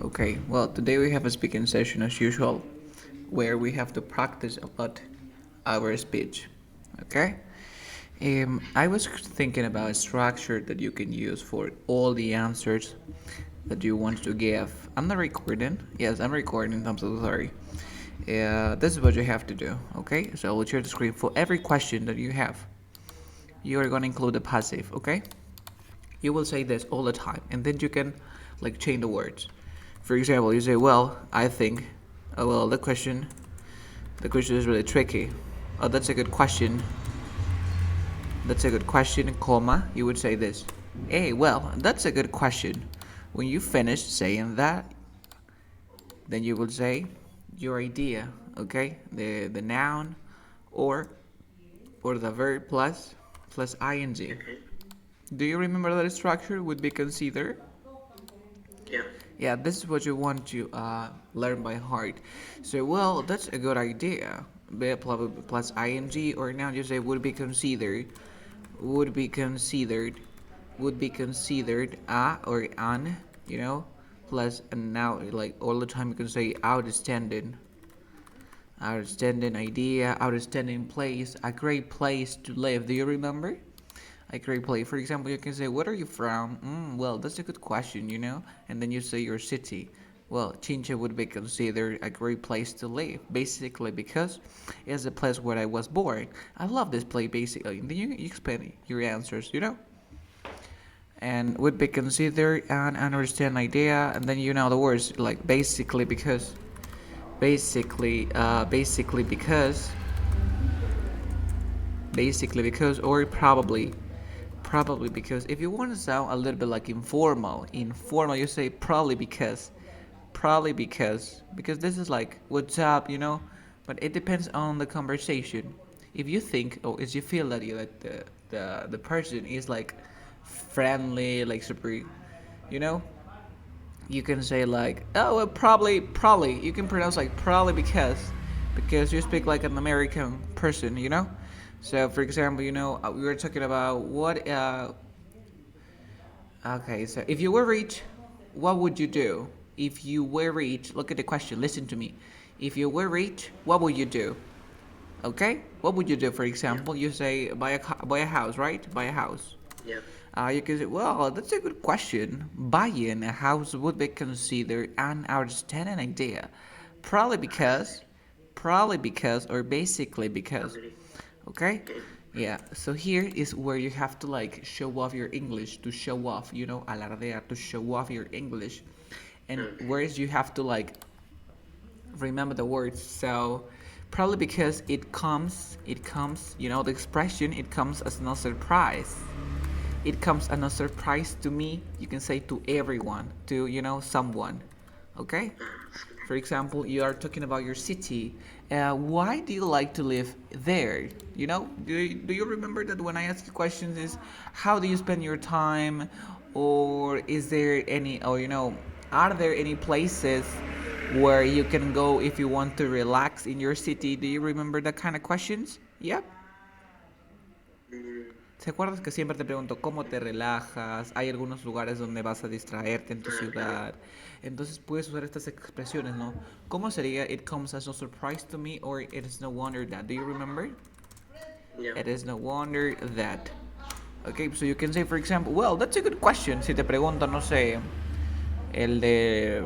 Okay, well, today we have a speaking session as usual, where we have to practice a lot our speech. Okay? I was thinking about a structure that you can use for all the answers that you want to give. I'm not recording. Yes, I'm recording. I'm so sorry. This is what you have to do. Okay? So I will share the screen for every question that you have. You are going to include the passive. Okay? You will say this all the time, and then you can like change the words. For example, you say, "Well, I think." Oh, well, the question is really tricky. Oh, that's a good question. That's a good question, comma. You would say this. Hey, well, that's a good question. When you finish saying that, then you will say your idea, okay? The noun or the verb plus ing. Do you remember that structure would be considered? Yeah. Yeah, this is what you want to learn by heart. So, well, that's a good idea. Plus ing or now you say would be considered, would be considered, would be considered a or an, plus and now like all the time you can say outstanding, outstanding idea, outstanding place, a great place to live. Do you remember? A great place. For example, you can say, "Where are you from?" Well, that's a good question. And then you say your city. Well, Chincha would be considered a great place to live, basically because it's the place where I was born. I love this place, basically. And then you explain your answers. And would be considered an understand idea, and then you know the words like basically because, or probably because. If you want to sound a little bit like informal, you say probably because this is like what's up. But it depends on the conversation. If you think, or if you feel that the person is like friendly, like super, you know you can say like, oh, well, probably you can pronounce like probably because you speak like an American person. So for example, we were talking about what okay, so if you were rich, what would you do? If you were rich, look at the question, listen to me. If you were rich, what would you do? Okay, what would you do? For Yeah. example, you say buy a house, right? Buy a house. Yeah. You can say, well, that's a good question. Buying a house would be considered an outstanding idea. Probably because, or basically because. Agree. Okay? Okay. Yeah, so here is where you have to like show off your English, to show off, alardear, to show off your English. And Okay. whereas you have to like remember the words. So probably because the expression, it comes as no surprise. It comes as no surprise to me. You can say to everyone, to someone. Okay? For example, you are talking about your city. Why do you like to live there? Do you remember that when I ask you questions is how do you spend your time, or is there any, or are there any places where you can go if you want to relax in your city? Do you remember that kind of questions? Yep. Mm, ¿Se acuerdas que siempre te pregunto cómo te relajas? Hay algunos lugares donde vas a distraerte en tu claro. ciudad. Entonces puedes usar estas expresiones, ¿no? ¿Cómo sería it comes as no surprise to me or it is no wonder that? Do you remember? Yeah. It is no wonder that. Okay, so you can say, for example, well, that's a good question. Si te pregunto, no sé, el de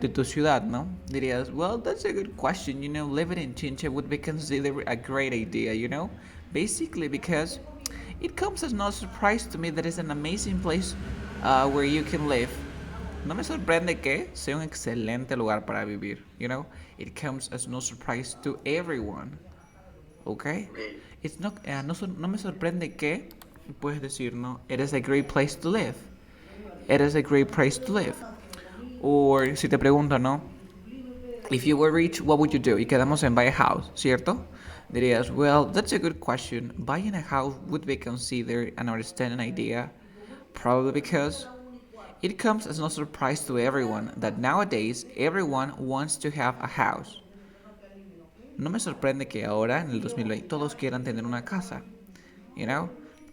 tu ciudad, ¿no? Dirías, well, that's a good question. Living in Chincha would be considered a great idea. Basically because it comes as no surprise to me that it's an amazing place where you can live. No me sorprende que sea un excelente lugar para vivir. It comes as no surprise to everyone. Okay? Okay. No me sorprende que, puedes decir, no, it is a great place to live. It is a great place to live. Or si te pregunto, ¿no? If you were rich, what would you do? Y quedamos en buy a house, ¿cierto? Dirías, well, that's a good question. Buying a house would be considered an outstanding idea, probably because it comes as no surprise to everyone that nowadays everyone wants to have a house. No me sorprende que ahora, en el 2020, todos quieran tener una casa. You know?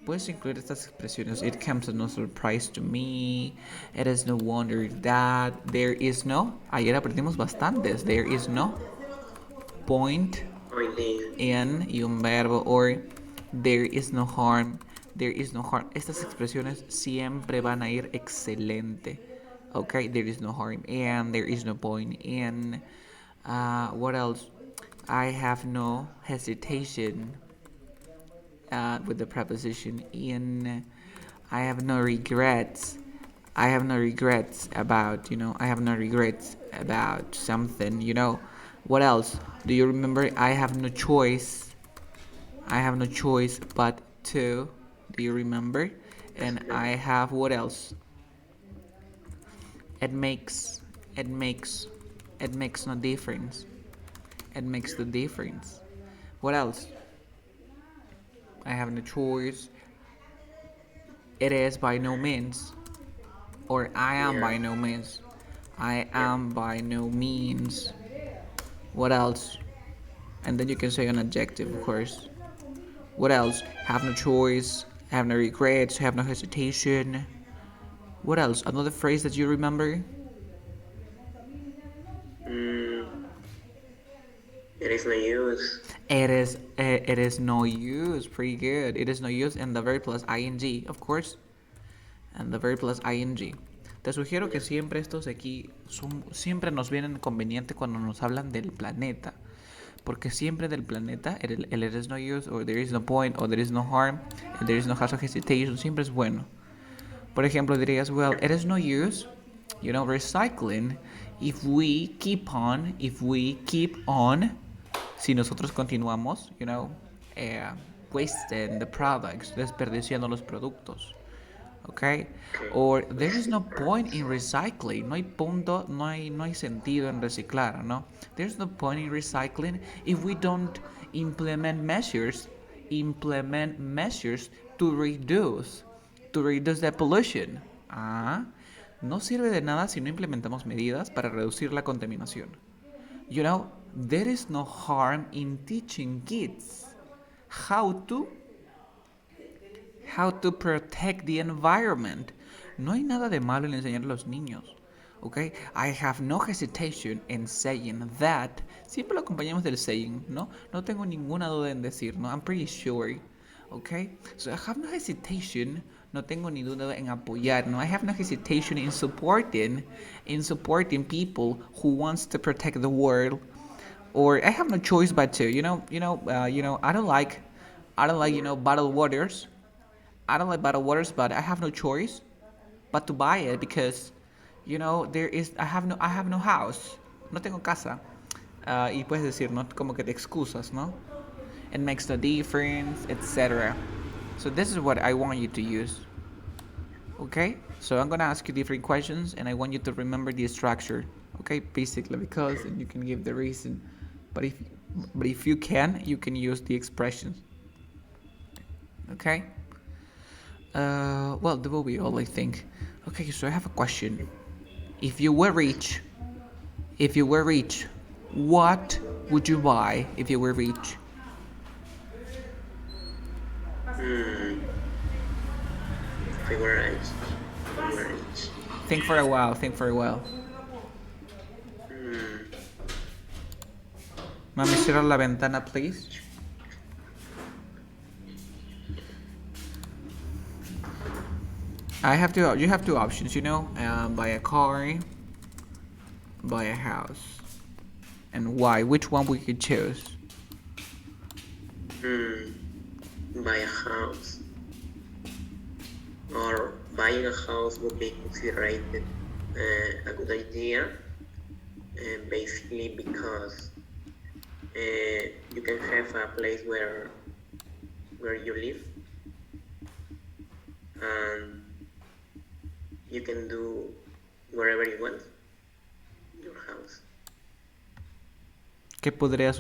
Puedes incluir estas expresiones. It comes as no surprise to me. It is no wonder that. There is no. Ayer aprendimos bastantes. There is no point Only. in y un verbo. Or there is no harm. There is no harm. Estas expresiones siempre van a ir excelente. Okay, there is no harm in. There is no point in. What else? I have no hesitation with the preposition in. I have no regrets. I have no regrets about, I have no regrets about something. What else? Do you remember? I have no choice. I have no choice but to. Do you remember? And Yeah. I have what else? It makes, it makes, it makes no difference. It makes the difference. What else? I have no choice. It is by no means. Or I am Yeah. by no means. I Yeah. am by no means. What else? And then you can say an adjective, of course. What else? Have no choice, have no regrets, have no hesitation. What else? Another phrase that you remember? Mm, there is no use. It is no use. Pretty good. It is no use and the verb plus ing, of course. And the verb plus ing. Te sugiero que Yeah. siempre estos de aquí siempre nos vienen conveniente cuando nos hablan del planeta. Porque siempre del planeta, el there is no use, or there is no point, or there is no harm, and there is no hesitation, siempre es bueno. Por ejemplo, dirías, well, it is no use, recycling if we keep on, si nosotros continuamos, uh, wasting the products, desperdiciando los productos. Okay? Okay. Or there is no point in recycling. No hay punto, no hay sentido en reciclar, ¿no? There's no point in recycling if we don't implement measures to reduce the pollution. Ah, no sirve de nada si no implementamos medidas para reducir la contaminación. There is no harm in teaching kids how to protect the environment. No hay nada de malo en enseñar a los niños. Okay? I have no hesitation in saying that. Siempre lo acompañamos del saying, ¿no? No tengo ninguna duda en decir, ¿no? I'm pretty sure. Okay? So I have no hesitation. No tengo ni duda en apoyar, ¿no? I have no hesitation in supporting people who wants to protect the world. Or I have no choice but to. I don't like bottled waters. I don't like bottled waters, but I have no choice but to buy it because, I have no house. No tengo casa. Y puedes decir, ¿no? Como que te excusas, ¿no? It makes no difference, etc. So this is what I want you to use. Okay? So I'm gonna ask you different questions and I want you to remember the structure. Okay? Basically because and you can give the reason. But if you can use the expressions. Okay? Well, that will be all, I think. Okay, so I have a question. If you were rich, what would you buy if you were rich? Hmm. Favorite. Favorite. Think for a while. Hmm. Mami, cierra la ventana, please. You have two options, buy a car, buy a house. And why? Which one we could choose? Buy a house. Or buying a house would be considered a good idea, basically because you can have a place where you live, and you can do wherever you want your house. ¿Qué podrías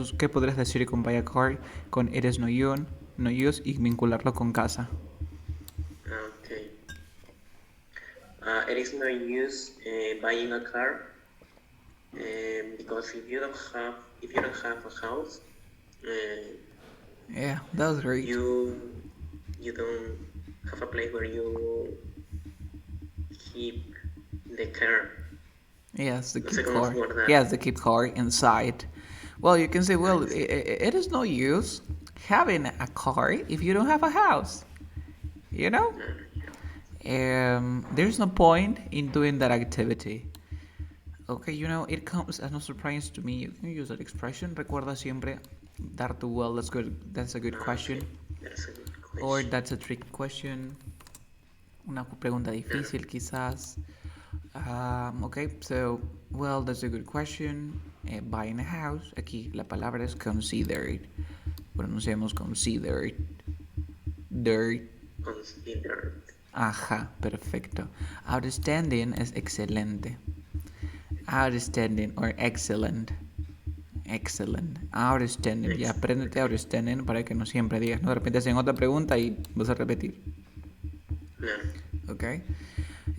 decir con buy a car, con it is no use y vincularlo con casa? Okay. It is no use buying a car because if you don't have a house, Yeah, that was great. you don't have a place where you keep the car. Yes, the No sé keep cómo car. se guarda. Yes, the keep car inside. Well, you can say, well, it is no use having a car if you don't have a house. You know? No, yeah. There's no point in doing that activity. Okay, you know, it comes as no surprise to me. You can use that expression. Recuerda siempre darte well, that's good. That's a good question. Okay, that's a good Or question. that's a trick question. Una pregunta Yeah. difícil, quizás. Okay, so, well, that's a good question. Buying a house. Aquí la palabra es considered. Pronunciamos considered. Dirt. Considered. Ajá, perfecto. Outstanding es excelente. Outstanding or excellent. Excellent. Outstanding. Ya apréndete Okay. outstanding para que no siempre digas, ¿no? De repente hacen otra pregunta y vas a repetir. Claro. Okay.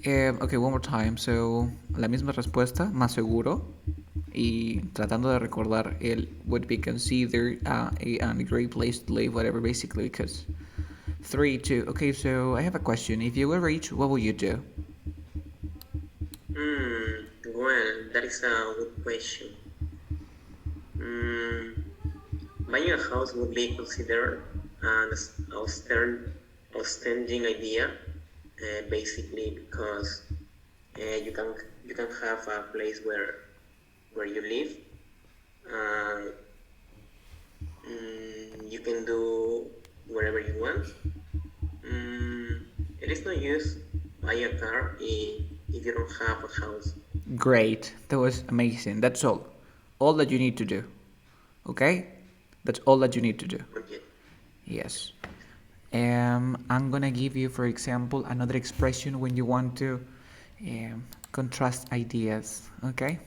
Okay, one more time. So, la misma respuesta, más seguro. Y tratando de recordar el would be considered a great place to live, whatever, basically, because 3, 2. Okay, so I have a question. If you were rich, what would you do? Well, that is a good question. Buying a house would be considered an outstanding idea, basically because you can have a place where you live. You can do wherever you want. It is no use buying a car if you don't have a house. Great. That was amazing. That's all. All that you need to do. Okay? That's all that you need to do. Okay. Yes. I'm gonna give you, for example, another expression when you want to contrast ideas. Okay?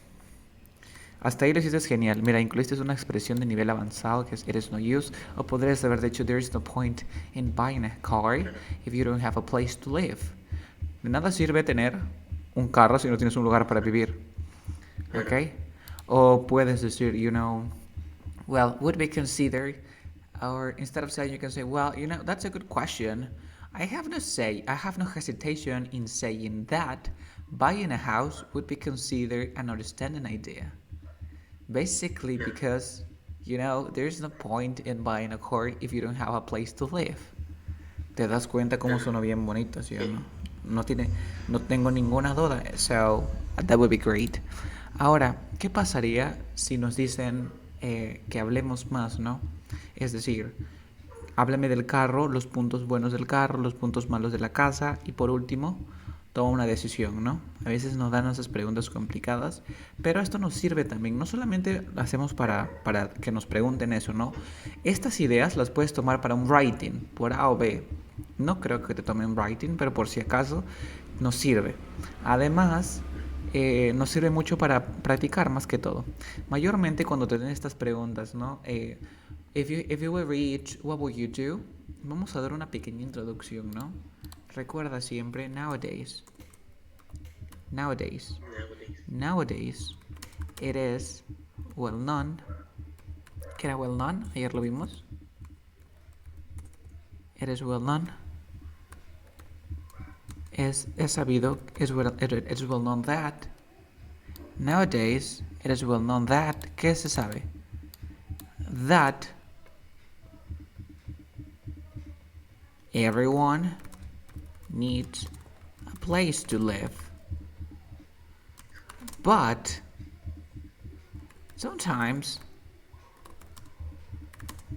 Hasta ahí lo hiciste genial. Mira, incluiste una expresión de nivel avanzado que es it is no use. O podrías haber dicho there is no point in buying a car if you don't have a place to live. De nada sirve tener un carro si no tienes un lugar para vivir. Okay? O puedes decir, you know, well, would be considered, or instead of saying, you can say, well, you know, that's a good question. I have no hesitation in saying that buying a house would be considered an outstanding idea. Basically, because, you know, there's no point in buying a car if you don't have a place to live. Te das cuenta cómo sonó bien bonito, ¿sí o no? No tengo ninguna duda. So, that would be great. Ahora, ¿qué pasaría si nos dicen que hablemos más, ¿no? Es decir, háblame del carro, los puntos buenos del carro, los puntos malos de la casa y por último, toma una decisión, ¿no? A veces nos dan esas preguntas complicadas, pero esto nos sirve también. No solamente lo hacemos para que nos pregunten eso, ¿no? Estas ideas las puedes tomar para un writing, por A o B. No creo que te tomen writing, pero por si acaso nos sirve. Además, nos sirve mucho para practicar más que todo. Mayormente cuando te den estas preguntas, ¿no? If you were rich, what would you do? Vamos a dar una pequeña introducción, ¿no? Recuerda siempre, nowadays, it is well known. ¿Qué era well known? Ayer lo vimos. It is well known. Es sabido, it is well known that. Nowadays, it is well known that. ¿Qué se sabe? That everyone needs a place to live. But sometimes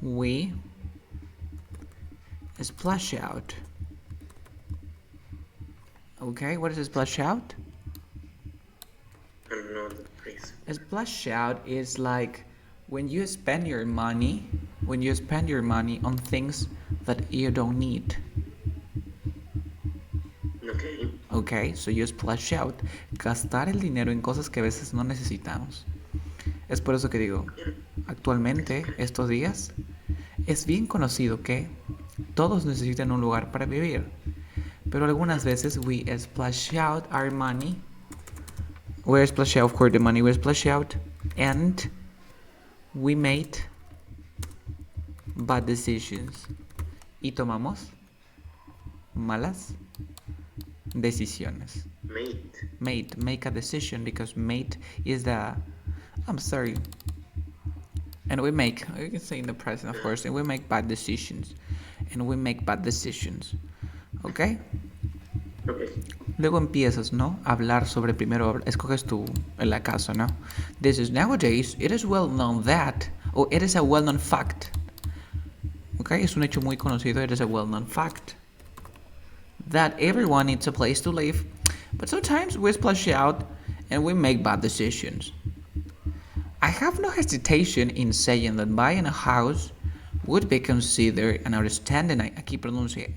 we splash out. Okay, what is a splash out? I don't know the phrase. A splash out is like when you spend your money on things that you don't need. Okay. Okay, so you splash out. Gastar el dinero en cosas que a veces no necesitamos. Es por eso que digo, actualmente, estos días, es bien conocido que todos necesitan un lugar para vivir. Pero algunas veces we splash out our money. We splash out, of course, the money we splash out. And we made bad decisions. Y tomamos malas decisiones. Make a decision, because mate is the, I'm sorry, and we can say in the present, of course, and we make bad decisions, ¿ok? Luego empiezas, ¿no? A hablar sobre, primero escoges tú el acaso, ¿no? This is nowadays, it is well known that, or it is a well known fact, ¿ok? Es un hecho muy conocido, it is a well known fact, that everyone needs a place to live, but sometimes we splash out and we make bad decisions. I have no hesitation in saying that buying a house would be considered an outstanding, aquí pronuncie,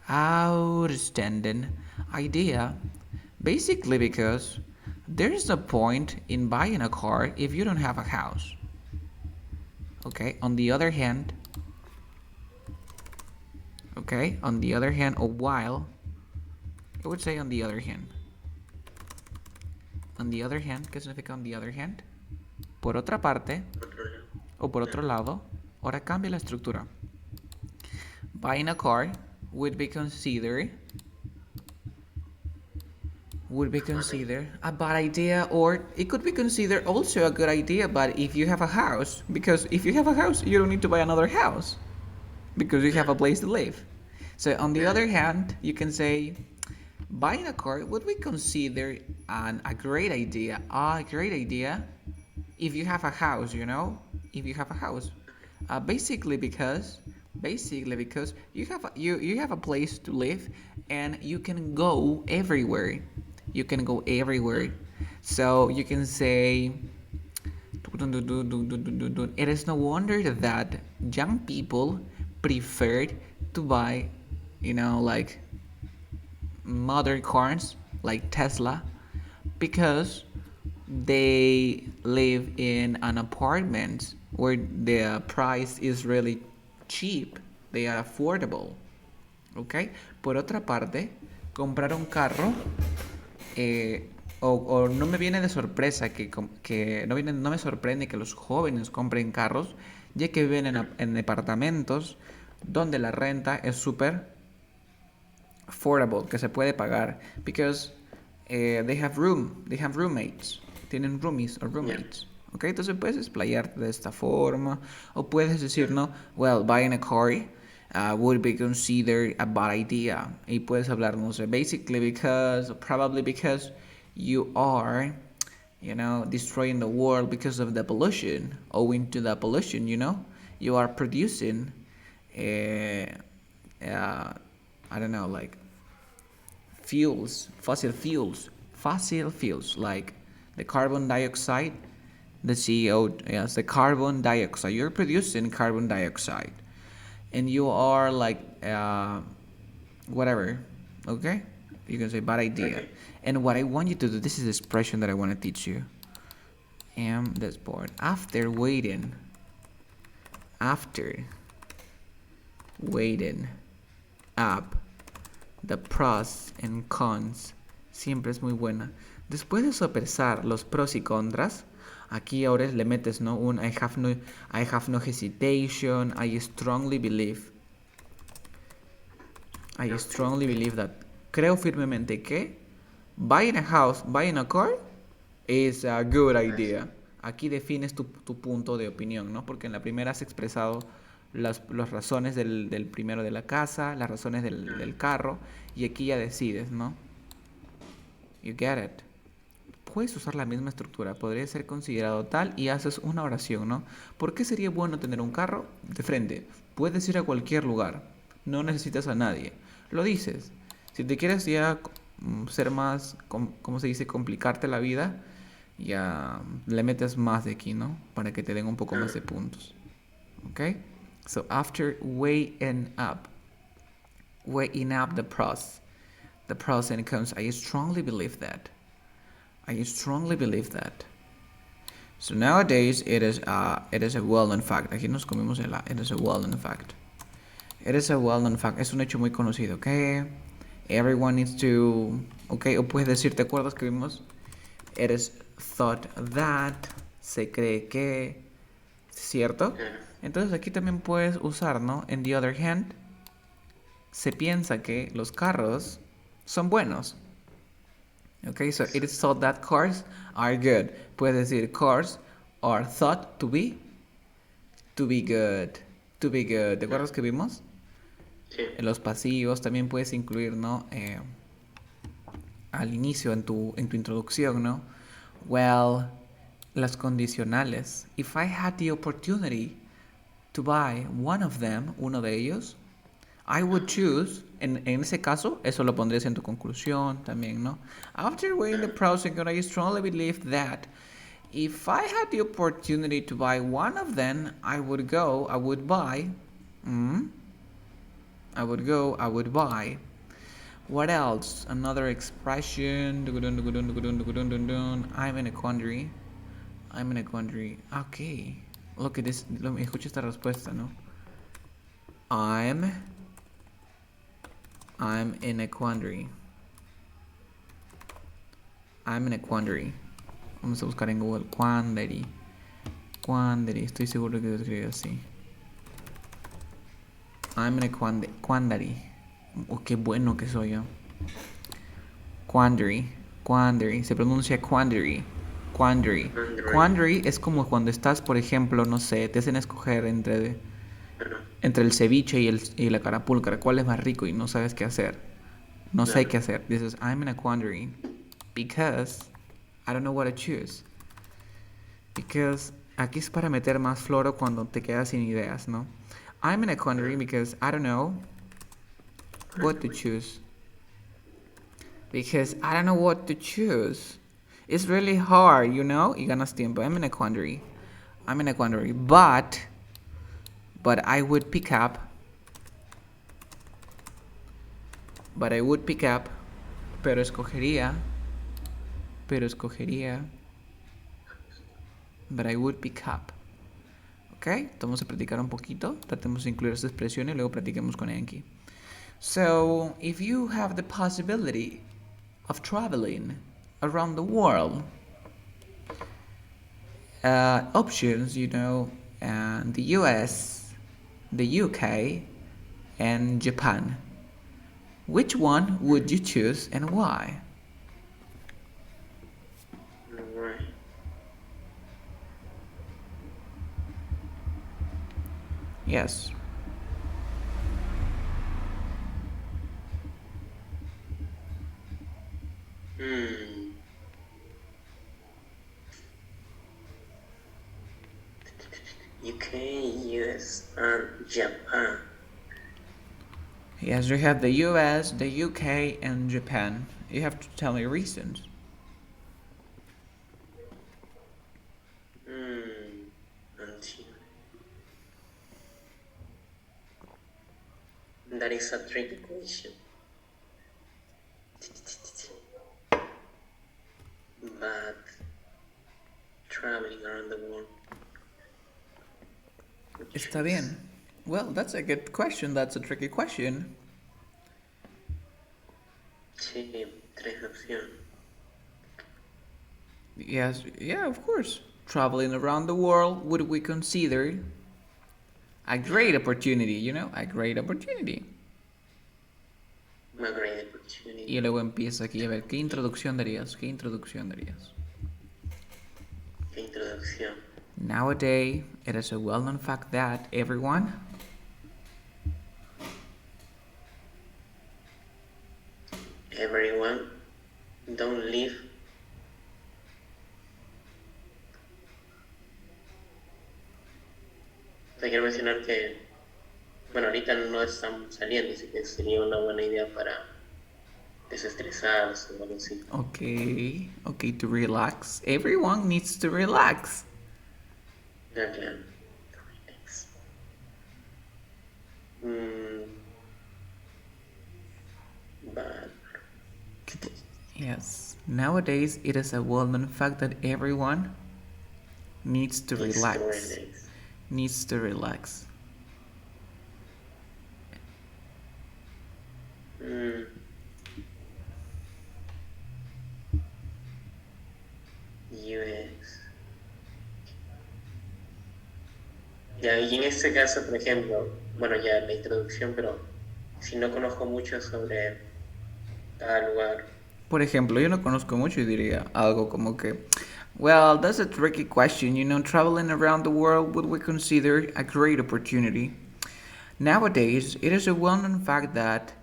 outstanding idea, basically because there is no point in buying a car if you don't have a house. Okay, on the other hand, or while, I would say on the other hand. On the other hand, ¿qué significa on the other hand? Por otra parte, o por otro lado, ahora cambia la estructura. Buying a car would be considered a bad idea, or it could be considered also a good idea, but if you have a house, because if you have a house, you don't need to buy another house, because you have a place to live. So on the other hand, you can say, buying a car would be considered a great idea, if you have a house, basically because you have a place to live and you can go everywhere. So you can say, it is no wonder that young people prefer to buy, like modern cars like Tesla, because they live in an apartment where the price is really cheap, they are affordable. ¿Ok? Por otra parte, comprar un carro, o no me viene de sorpresa no me sorprende que los jóvenes compren carros, ya que viven en departamentos donde la renta es súper affordable, que se puede pagar, because they have roommates, tienen roomies o roommates. Okay, entonces puedes explayarte de esta forma, o puedes decir, no, well, buying a car would be considered a bad idea, y puedes hablar, no sé, probably because you are, destroying the world because of the pollution, owing to the pollution, you are producing I don't know, like fossil fuels, like the carbon dioxide, the carbon dioxide. You're producing carbon dioxide, and you are like whatever. Okay, you can say bad idea. Okay. And what I want you to do, this is the expression that I want to teach you. This board. After waiting up the pros and cons, siempre es muy buena. Después de sopesar los pros y contras, aquí ahora le metes, ¿no? Un I have no hesitation, I strongly believe that, creo firmemente que buying a car is a good idea. Aquí defines tu punto de opinión, ¿no? Porque en la primera has expresado las razones del primero de la casa, las razones del carro, y aquí ya decides, ¿no? You get it. Puedes usar la misma estructura, podría ser considerado tal, y haces una oración, ¿no? ¿Por qué sería bueno tener un carro? De frente, puedes ir a cualquier lugar, no necesitas a nadie, lo dices. Si te quieres ya ser más, ¿cómo se dice?, complicarte la vida, ya le metes más de aquí, ¿no? Para que te den un poco más de puntos. ¿Ok? So after weighing up the pros and cons, I strongly believe that. So nowadays it is a well-known fact. Aquí nos comimos it is a well-known fact. Es un hecho muy conocido, ¿ok? Everyone needs to, ¿ok? O puedes decir, ¿te acuerdas que vimos? It is thought that, se cree que, ¿cierto? Entonces aquí también puedes usar, ¿no? On the other hand, se piensa que los carros son buenos. Okay, so it is thought that cars are good. Puedes decir cars are thought to be good. To be good. ¿Te acuerdas que vimos? Sí. En los pasivos también puedes incluir, ¿no? Al inicio en tu introducción, ¿no? Well, las condicionales. If I had the opportunity to buy one of them, uno de ellos, I would choose, en ese caso, eso lo pondrías en tu conclusión también, ¿no? After weighing the pros and cons, I strongly believe that if I had the opportunity to buy one of them, I would buy, I would buy. What else? Another expression. I'm in a quandary. I'm in a quandary. Okay. Look at this. Escucha esta respuesta, ¿no? I'm in a quandary. I'm in a quandary. Vamos a buscar en Google. Quandary. Quandary. Estoy seguro que lo escribe así. I'm in a quandary. Oh, qué bueno que soy yo. Quandary. Quandary. Se pronuncia quandary. Quandary. Quandary es como cuando estás, por ejemplo, no sé, te hacen escoger entre el ceviche y la carapulcra. ¿Cuál es más rico? Y no sabes qué hacer. No sé qué hacer. Dices, I'm in a quandary. Because I don't know what to choose. Because aquí es para meter más floro cuando te quedas sin ideas, ¿no? I'm in a quandary because I don't know what to choose. Because I don't know what to choose. It's really hard, you know? Y ganas tiempo. I'm in a quandary. I'm in a quandary. But I would pick up. But I would pick up. Pero escogería. But I would pick up. ¿Ok? Vamos a practicar un poquito. Tratemos de incluir esta expresión y luego practiquemos con Enki. So, if you have the possibility of traveling around the world, options, you know, the US, the UK, and Japan. Which one would you choose and why? Right. Yes. UK, US, and Japan. Yes, you have the US, the UK, and Japan. You have to tell me reasons. That is a tricky question. But traveling around the world. Está bien. Well, that's a good question. That's a tricky question. Sí, tres opciones. Yes, yeah, of course. Traveling around the world, would we consider a great opportunity, you know? A great opportunity. Una great opportunity. Y luego empieza aquí a ver, ¿qué introducción darías? ¿Qué introducción darías? ¿Qué introducción? Nowadays, it is a well-known fact that everyone don't live. Te quiero mencionar que, bueno, ahorita no están saliendo, así que sería una buena idea para desestresarse o algo así. Okay, to relax. Everyone needs to relax. Ya, claro. Relax. But Yes. Nowadays, it is a well-known fact that everyone needs to relax. Needs to relax. US. Ya, y en este caso, por ejemplo, bueno, ya la introducción, pero si no conozco mucho sobre cada lugar. Por ejemplo, yo no conozco mucho y diría algo como que, well, that's a tricky question. You know, traveling around the world would we consider a great opportunity? Nowadays, it is a well known fact that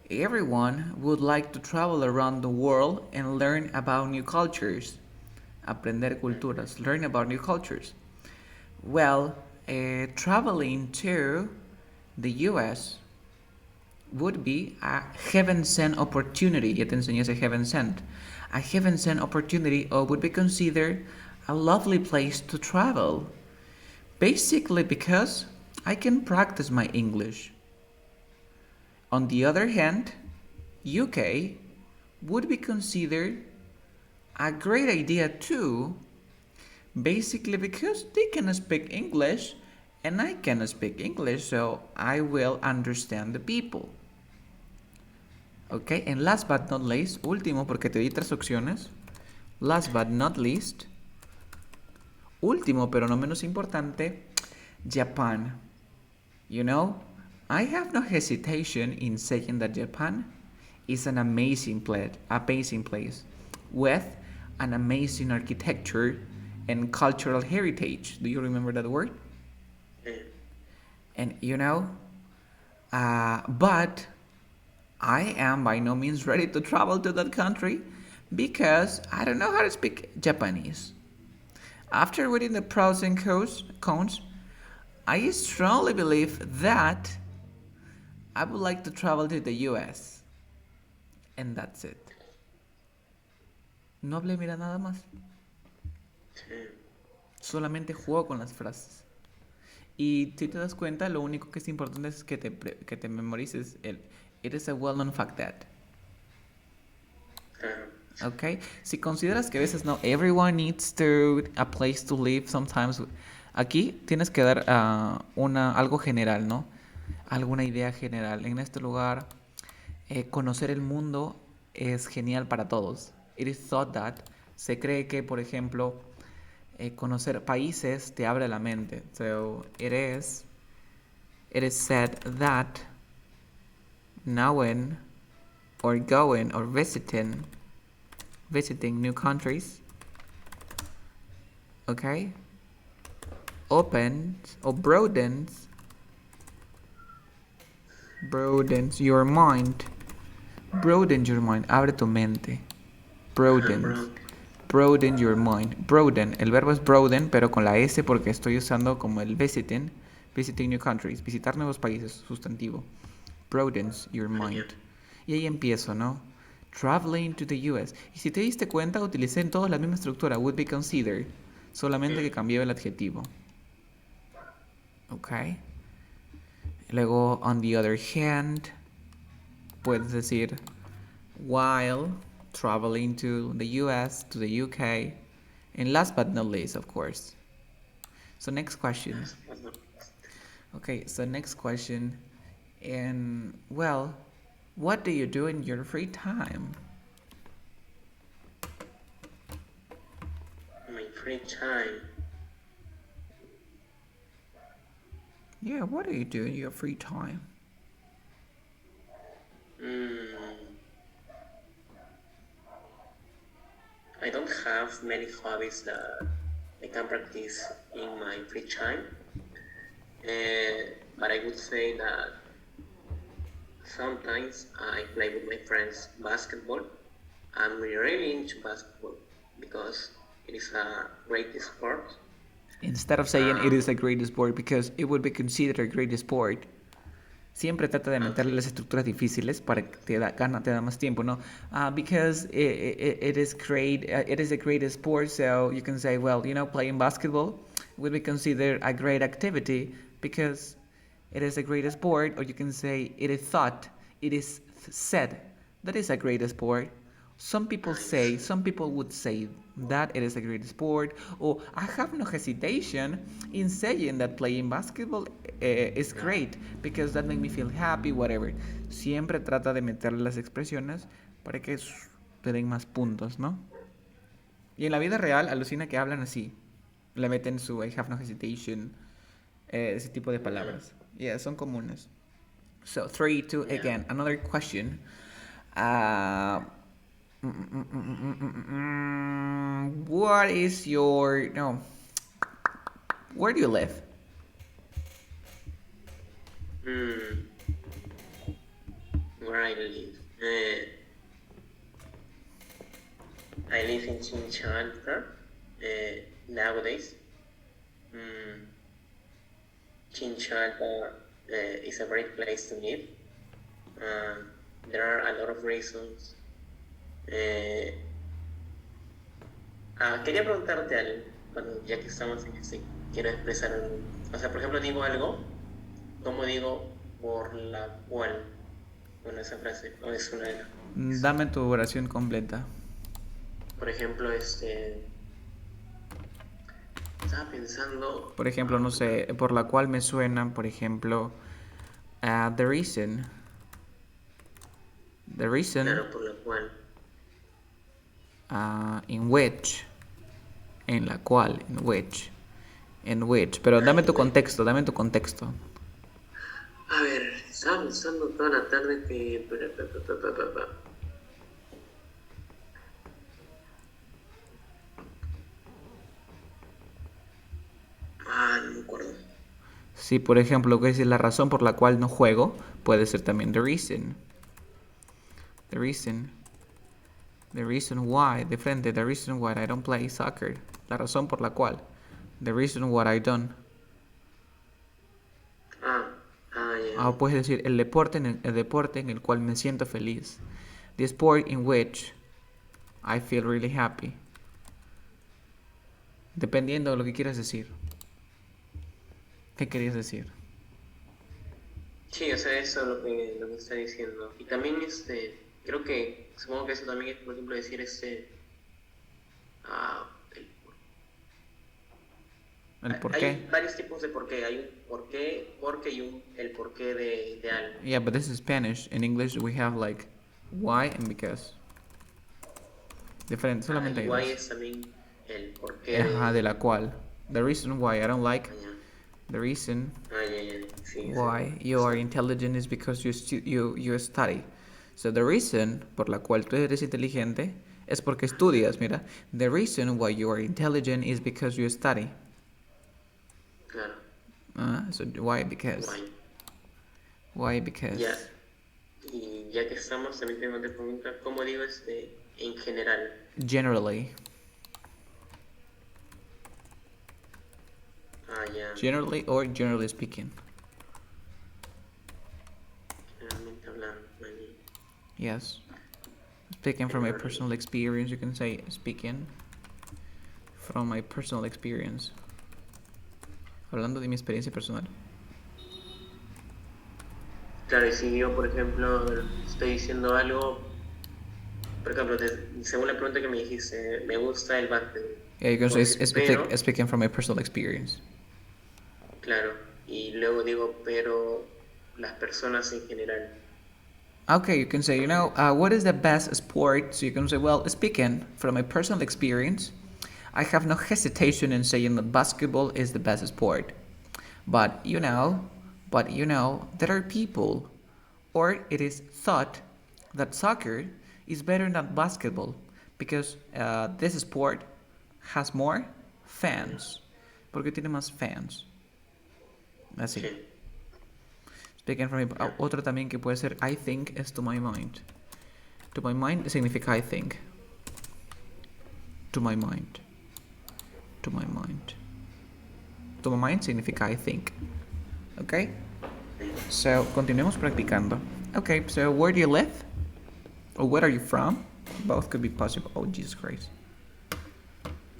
everyone would like to travel around the world and learn about new cultures. Aprender culturas, learn about new cultures. Well, traveling to the US would be a heaven sent opportunity. Ya te enseñé ese heaven sent. A heaven sent opportunity or would be considered a lovely place to travel. Basically, because I can practice my English. On the other hand, UK would be considered a great idea too, basically because they can speak English and I can speak English, so I will understand the people. Ok, and last but not least, último porque te di tres opciones. Last but not least, último pero no menos importante, Japan. You know, I have no hesitation in saying that Japan is an amazing place with an amazing architecture and cultural heritage. Do you remember that word? Eh, And you know, but I am by no means ready to travel to that country because I don't know how to speak Japanese. After reading the pros and cons, I strongly believe that I would like to travel to the US. And that's it. No hablé, mira, nada más. eh, Solamente juego con las frases. Y si te das cuenta, lo único que es importante es que te memorices el It is a well-known fact that. claro. Okay? Si consideras que a veces no, everyone needs to a place to live sometimes. Aquí tienes que dar algo general, ¿no? Alguna idea general. En este lugar, conocer el mundo es genial para todos. It is thought that. Se cree que, por ejemplo, conocer países te abre la mente. So, it is said that knowing or going or visiting new countries, okay, opens or broadens your mind. Broaden your mind, abre tu mente. Broadens. Bro, Broaden your mind. Broaden, el verbo es broaden, pero con la S porque estoy usando como el visiting new countries, visitar nuevos países, sustantivo. Broadens your mind. ya. Y ahí empiezo, ¿no? Traveling to the US. Y si te diste cuenta, utilicé en todos la misma estructura, would be considered, solamente que cambié el adjetivo. Ok. Luego, on the other hand, puedes decir, while traveling to the US, to the UK, and last but not least, of course. So next question. Okay, so next question. And well, what do you do in your free time? My free time. Yeah, what do you do in your free time? Mm, I don't have many hobbies that I can practice in my free time, but I would say that sometimes I play with my friends basketball. I'm really into basketball because it is a great sport. Instead of saying it Um, is a great sport because it would be considered a great sport, siempre trata de meterle okay, las estructuras difíciles para que te da más tiempo, ¿no? Because it is great, it is a great sport, so you can say, well, you know, playing basketball would be considered a great activity because it is a great sport, or you can say it is thought, it is said that is a great sport. nice. Some people would say that it is a great sport, or I have no hesitation in saying that playing basketball is great because that makes me feel happy, whatever. Siempre trata de meterle las expresiones para que te den más puntos, ¿no? Y en la vida real, alucina que hablan así. Le meten su I have no hesitation, ese tipo de palabras. Yeah, son comunes. So 3, 2, Yeah. again. Another question. Uh, what is your no? Where do you live? Hmm. Where I live. I live in Chinchanta nowadays. Mm, Chinchanta is a great place to live. There are a lot of reasons. Eh, quería preguntarte algo, bueno, ya que estamos en este, quiero expresar algo. O sea, por ejemplo, digo algo, ¿cómo digo por la cual? Bueno, esa frase no es una de las. Dame tu oración completa. Por ejemplo, estaba pensando, Por ejemplo, no sé, por la cual me suena, por ejemplo, the reason. The reason claro, por la cual. in which. En la cual, in which. In which. Pero dame tu Güey. contexto, dame tu contexto. A ver, estaba pensando toda la tarde que. No me acuerdo. Si, por ejemplo, que es la razón por la cual no juego, puede ser también the reason. The reason. The reason why. De frente, the reason why I don't play soccer. La razón por la cual. The reason why I don't. Ya. Puedes decir el deporte en el cual me siento feliz. The sport in which I feel really happy. Dependiendo de lo que quieras decir. ¿Qué querías decir? Sí, o sea, eso es lo que está diciendo. Y también, creo que, supongo que eso también es, por ejemplo, decir, el ¿El por qué? hay varios tipos de por qué. Hay un por qué, porque y el por qué de algo. Yeah, but this is Spanish. In English we have like why and because. Diferente, solamente hay Y why dos. es también el por qué Ajá, de de. la cual. The reason why I don't like. Ya. The reason Ya. Sí, why you are eso. intelligent is because you study. So the reason por la cual tú eres inteligente es porque estudias, mira. The reason why you are intelligent is because you study. Claro. So why because. Why. Why Ya. because. Y ya que estamos, también tengo otra pregunta. ¿Cómo digo en general? Generally. Ya. Generally or generally speaking. Generalmente hablando. Yes. Speaking from my Generally. personal experience, you can say speaking from my personal experience. Hablando de mi experiencia personal. Claro, y si yo, por ejemplo, estoy diciendo algo, por ejemplo, según la pregunta que me dijiste, me gusta el básquet. Yeah, you can Puedo say decir pero, speaking from my personal experience. claro, y luego digo pero las personas en general. Okay, you can say, what is the best sport? So you can say, well, speaking from my personal experience, I have no hesitation in saying that basketball is the best sport. But there are people, or it is thought that soccer is better than basketball because this sport has more fans. Porque tiene más fans. Así. Sí, Speaking from ya, otro también que puede ser I think es to my mind. To my mind significa I think. To my mind. To my mind. To my mind significa I think. Okay? sí. So, continuemos practicando. Okay, so where do you live? Or where are you from? Both could be possible. Oh, Jesus Christ.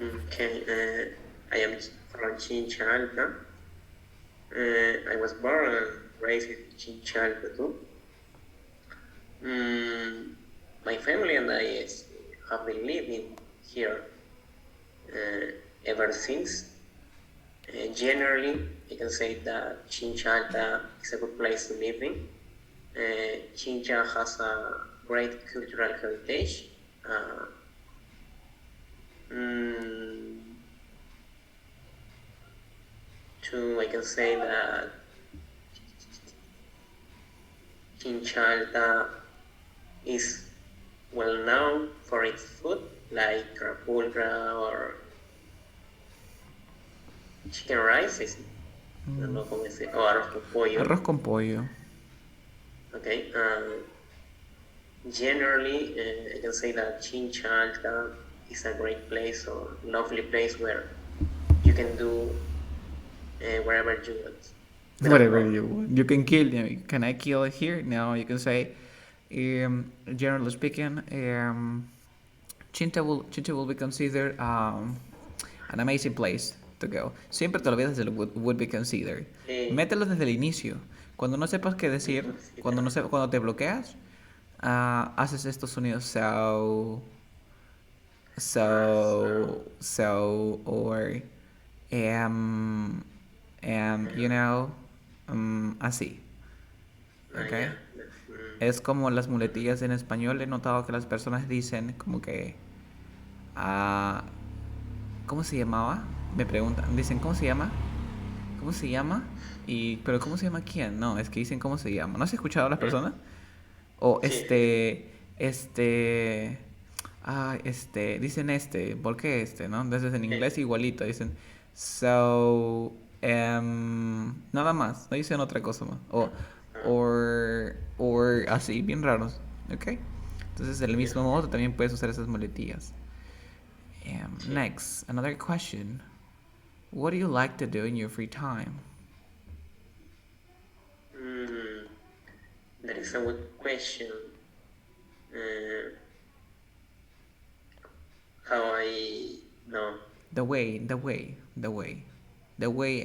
Okay, I am from Chincha. I was born and raised in Chincha too. My family and I have been living here ever since. Generally, I can say that Chincha is a good place to live in. Chincha has a great cultural heritage. Mm, I can say that Chinchanta is well known for its food, like carapulcra or chicken rice. No, no, como ese, o arroz con pollo. Arroz con pollo. Okay. Generally, I can say that Chinchanta is a great place or lovely place where you can do wherever you want. Whatever you want. You can kill them. Can I kill it here? No, you can say, generally speaking, Chincha will be considered an amazing place to go. Siempre te olvidas del would be considered. Mételo desde el inicio. Cuando no sepas qué decir, cuando te bloqueas, haces estos sonidos or you know, así. Okay. Es como las muletillas en español. He notado que las personas dicen como que ¿cómo se llamaba? Me preguntan, dicen ¿cómo se llama? ¿Cómo se llama? Pero ¿cómo se llama quién? No, es que dicen ¿cómo se llama? ¿No has escuchado a las personas? O dicen ¿por qué ¿no? Entonces en inglés igualito, dicen so, nada más, no dicen otra cosa más. O así, bien raros, ¿ok? Entonces del mismo modo también puedes usar esas muletillas. Next, another question. What do you like to do in your free time? That is a good question. How I know. The way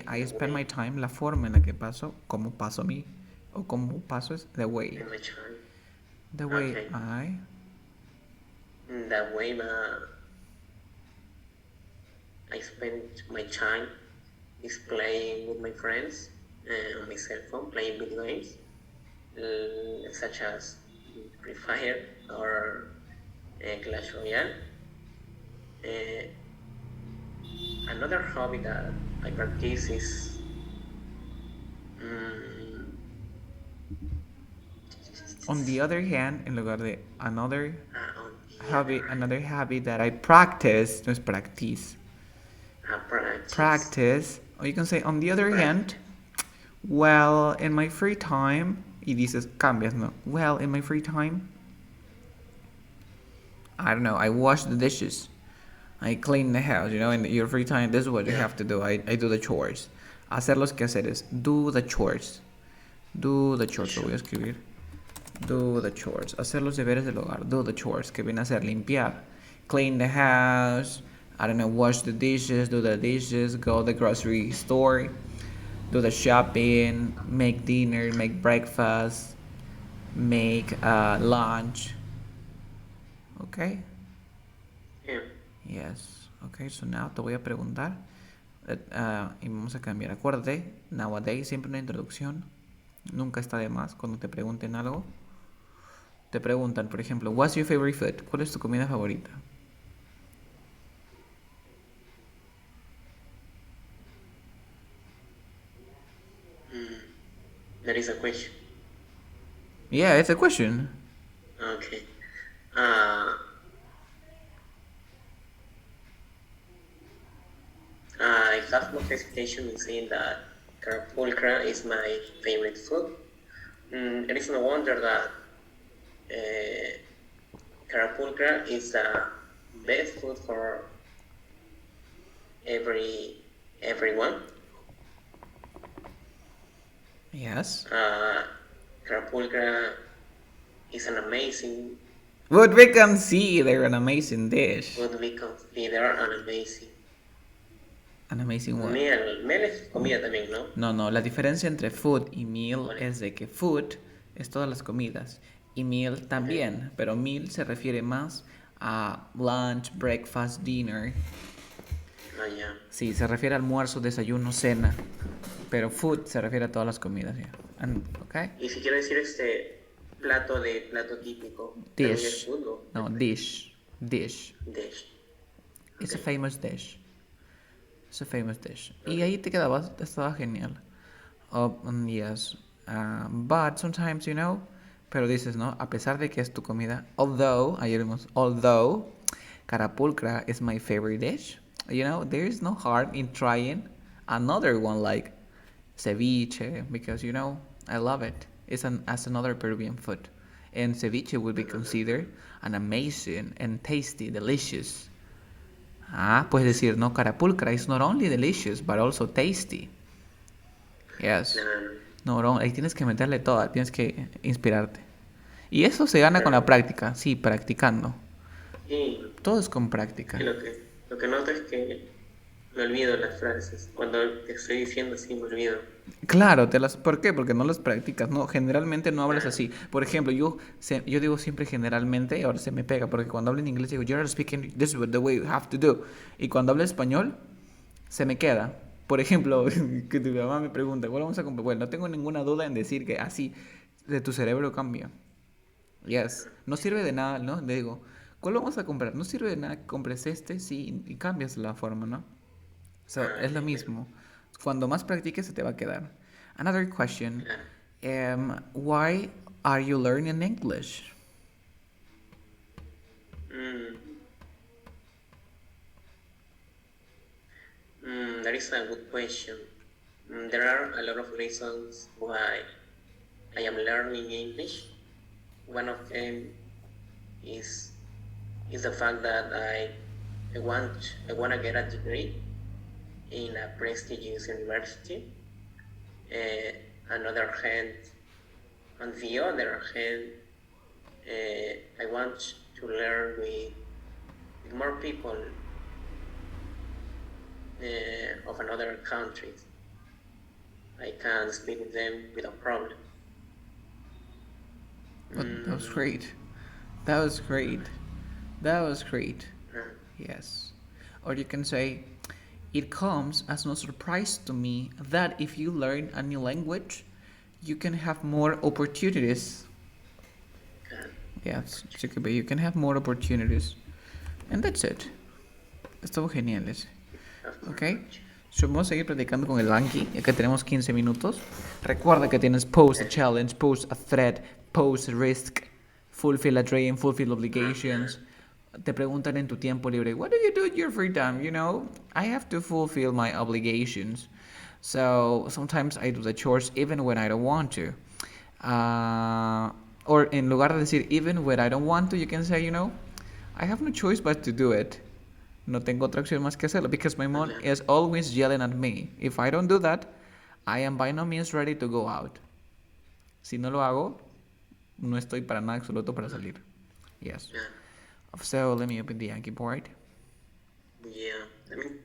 I spend my time, la forma en la que paso, como paso a mí, o como paso es the way. In my time. The way Okay. I The way I spend my time is playing with my friends on my cell phone, playing video games, such as Free Fire or Clash Royale. Another hobby that I practice is on the other hand, en lugar de another hobby. that I practice, no es practice. Practice. Or you can say on the other hand, well, in my free time, y dices, cambias, ¿no? Well, in my free time, I don't know, I wash the dishes. I clean the house, you know, in your free time, this is what you have to do. I do the chores. Hacer los quehaceres. Do the chores. Do the chores, lo voy a escribir. Do the chores. Hacer los deberes del hogar. Do the chores, que viene a ser limpiar. Clean the house. I don't know, wash the dishes, do the dishes, go to the grocery store, do the shopping, make dinner, make breakfast, make lunch. Okay? Yeah. Yes. Okay, so now te voy a preguntar y vamos a cambiar. Acuérdate, nowadays siempre una introducción. Nunca está de más cuando te pregunten algo. Te preguntan, por ejemplo, what's your favorite food? ¿Cuál es tu comida favorita? That is a question. Yeah, it's a question. Okay. I have no hesitation in saying that carapulcra is my favorite food. It is no wonder that carapulcra is the best food for everyone. Yes. Carapulcra is an amazing. Would we consider an amazing dish? Would we consider an amazing. An amazing what? Meal. Meal es comida también, ¿no? No, la diferencia entre food y meal es de que food es todas las comidas y meal también, pero meal se refiere más a lunch, breakfast, dinner. Yeah. Sí, se refiere a almuerzo, desayuno, cena, pero food se refiere a todas las comidas, ¿ya? Okay? Y si quiero decir plato típico. Dish. Food, ¿no? No, dish. Dish. It's a famous dish. It's a famous dish. Y ahí te quedabas, estaba genial. Yes. But sometimes, you know, Pero dices, ¿no? A pesar de que es tu comida. Although, carapulcra is my favorite dish. You know, there is no harm in trying another one like ceviche because, you know, I love it. It's as another Peruvian food. And ceviche would be considered an amazing and tasty, delicious. Ah, puedes decir, no, carapulcra is not only delicious, but also tasty. Yes. Claro, No, ahí tienes que meterle toda, tienes que inspirarte. Y eso se gana con la claro. práctica, sí, practicando. Y Todo es con sí, práctica. lo que noto es que me olvido las frases. Cuando te estoy diciendo, sí, me olvido. Claro, ¿por qué? Porque no las practicas, no, generalmente no hablas Claro. así. Por ejemplo, yo digo siempre generalmente, ahora se me pega, porque cuando hablo en inglés digo, you're speaking this is the way you have to do. Y cuando hablo español, se me queda. Por ejemplo, que tu mamá me pregunta, ¿cuál vamos a comprar? Bueno, no tengo ninguna duda en decir que así, de tu cerebro cambia. Yes. No sirve de nada, ¿no? Le digo, ¿cuál vamos a comprar? No sirve de nada que compres este, sí, y cambias la forma, ¿no? So, Ah, es lo ya, ya. mismo. Cuando más practiques se te va a quedar. Another question. Claro. Why are you learning English? Mm, that is a good question. There are a lot of reasons why I am learning English. One of them is the fact that I want to get a degree in a prestigious university. Another hand, on the other hand, I want to learn with more people of another countries. I can speak with them without problem. Oh, that was great. That was great. That was great. Yes. Or you can say, it comes as no surprise to me that if you learn a new language, you can have more opportunities. Yes, you can have more opportunities. And that's it. Estuvo genial ese. Ok. So, vamos a seguir platicando con el Anki, ya que tenemos 15 minutos. Recuerda que tienes post a challenge, post a threat, post a risk, fulfill a dream, fulfill obligations. Te preguntan en tu tiempo libre, what do you do in your free time? You know, I have to fulfill my obligations. So sometimes I do the chores even when I don't want to. Or en lugar de decir even when I don't want to, you can say, you know, I have no choice but to do it. No tengo otra opción más que hacerlo because my mom is always yelling at me. If I don't do that, I am by no means ready to go out. Si no lo hago, no estoy para nada absoluto para salir. Yes. So let me open the Yankee board. Yeah.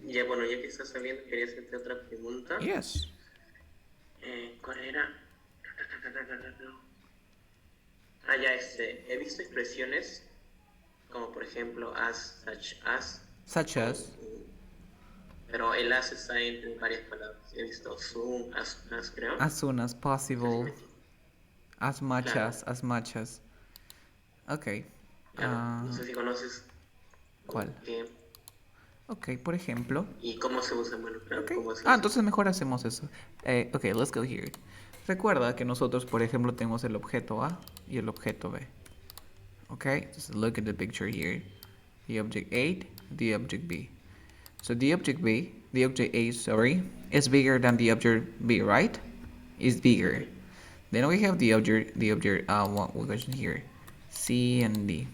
Ya, bueno, ya que estás saliendo, quería hacerte otra pregunta. Yes. ¿Cuál era? Ya, he visto expresiones como por ejemplo as, Such as. pero el as está en varias palabras. He visto soon, as creo. As soon as possible. As much Claro. as much as. Ok. Claro. No sé si conoces. ¿Cuál? ¿Qué? Ok, por ejemplo. ¿Y cómo se usa? Bueno, claro, Okay. ¿cómo se usa? Entonces mejor hacemos eso. Ok, let's go here. Recuerda que nosotros, por ejemplo, tenemos el objeto A y el objeto B. Okay, just look at the picture here. The object A, the object B. So the object A, sorry, is bigger than the object B, right? Is bigger. Then we have the object, what question here? C and D.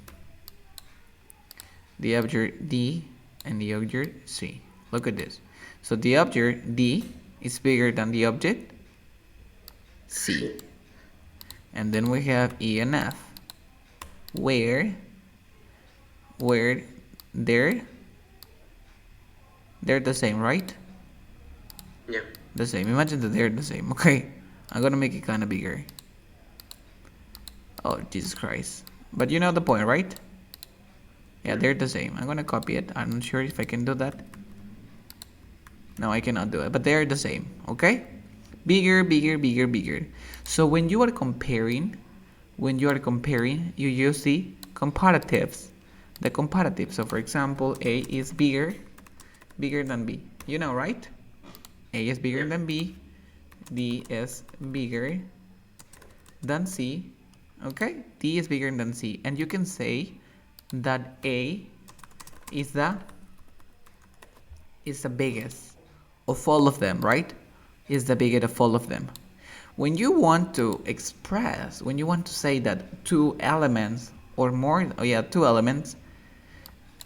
The object D and the object C. Look at this. So the object D is bigger than the object C. And then we have E and F. Where they're the same, right? Yeah. The same. Imagine that they're the same. Okay. I'm gonna make it kinda bigger. Oh, Jesus Christ. But you know the point, right? Yeah, they're the same. I'm gonna copy it. I'm not sure if I can do that. No, I cannot do it. But they're the same, okay? Bigger, bigger, bigger, bigger. So when you are comparing, you use the comparatives. The comparative. So for example, A is bigger than B. You know, right? A is bigger than B. D is bigger than C. Okay, D is bigger than C, and you can say that A is the biggest of all of them, right? Is the biggest of all of them. When you want to express, when you want to say that two elements or more, two elements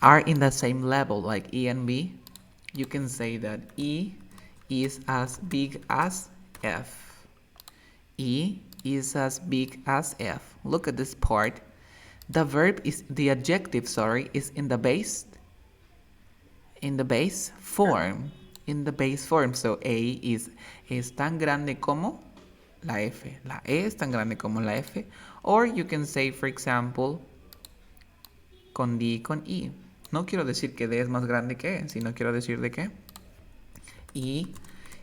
are in the same level, like E and B, you can say that E is as big as F. E is as big as F. Look at this part. The verb is, the adjective, sorry, is in the base form. In the base form. So A es tan grande como la F. La E es tan grande como la F. Or you can say, for example, con D y con I. No quiero decir que D es más grande que E, sino quiero decir de que E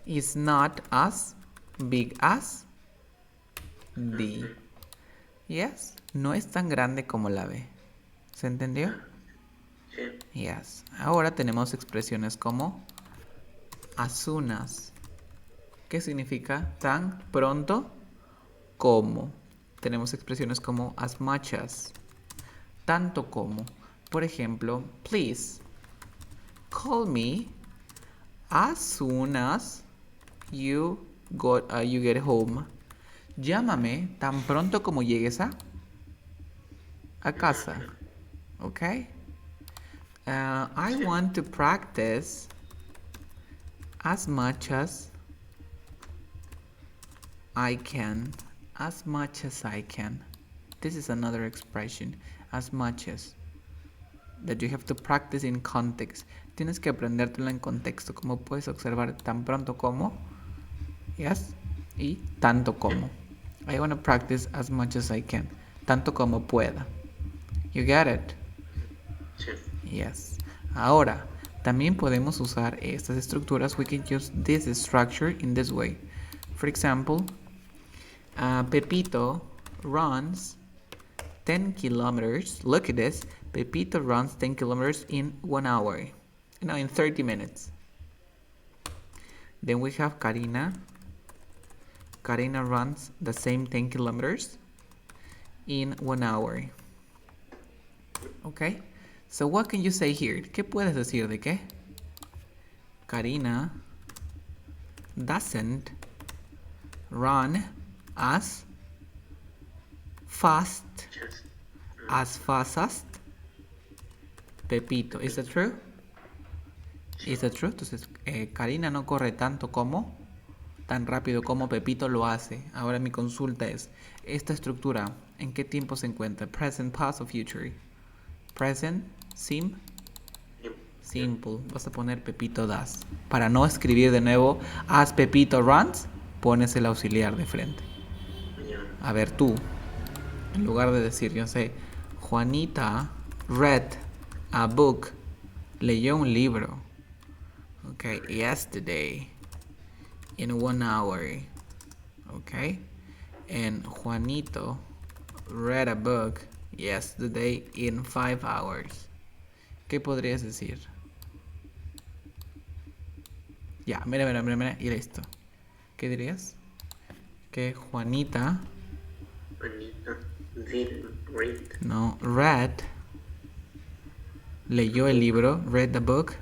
is not as big as D. Yes, no es tan grande como la B. ¿Se entendió? Sí. Yes. Ahora tenemos expresiones como as soon as. ¿Qué significa tan pronto como? Tenemos expresiones como as much as. Tanto como. Por ejemplo, please call me as soon as you get home. Llámame tan pronto como llegues a casa. Okay? I want to practice as much as I can. As much as I can. This is another expression. As much as. That you have to practice in context. Tienes que aprendértelo en contexto. Como puedes observar, tan pronto como. Yes. Y tanto como. I want to practice as much as I can. Tanto como pueda. You get it? Sí. Yes. Ahora, también podemos usar estas estructuras. We can use this structure in this way. For example, Pepito runs 10 kilometers. Look at this. Pepito runs 10 kilometers in 1 hour. No, in 30 minutes. Then we have Karina. Karina runs the same 10 kilometers in 1 hour. Okay? So what can you say here? ¿Qué puedes decir de qué? Karina doesn't run as fast as Pepito. Is that true? Is that true? Entonces, Karina no corre tanto como, tan rápido como Pepito lo hace. Ahora mi consulta es, esta estructura, ¿en qué tiempo se encuentra? Present, past o future? Present, simple. Vas a poner Pepito does. Para no escribir de nuevo as Pepito runs, pones el auxiliar de frente. A ver tú, en lugar de decir, yo sé, Juanita read a book, leyó un libro, okay, yesterday in 1 hour, okay, and Juanito read a book yesterday in 5 hours. ¿Qué podrías decir? Ya, mira, y listo. ¿Qué dirías? Que Juanita didn't read. No, read. Leyó el libro, read the book.